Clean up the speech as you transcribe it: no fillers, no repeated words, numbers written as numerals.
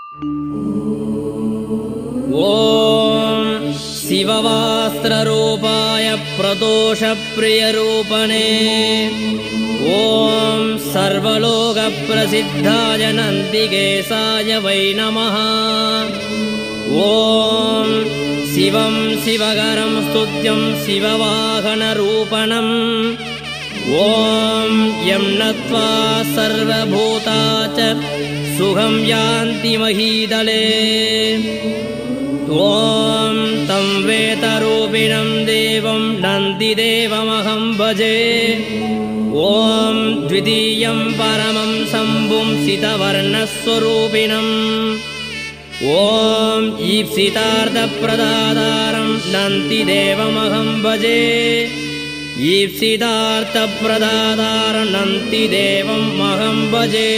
ॐ शिववास्त्ररूपाय प्रदोषप्रियरूपणे ॐ सर्वलोकप्रसिद्धाय नन्दिकेशाय वै नमः। ॐ शिवं शिवकरं स्तुत्यं शिववाहनरूपणम् ॐ यं नत्वा सर्वभूता च सुखं यान्ति महीतले। ॐ तं वेतरूपिणं देवं नन्दिदेवमहं भजे। ॐ द्वितीयं परमं शम्भुं सितवर्णस्वरूपिणम् ॐ ईप्सितार्थप्रदातारं नन्दिदेवमहं भजे। ईप्सितार्थप्रदातारं नन्दिदेवमहं भजे।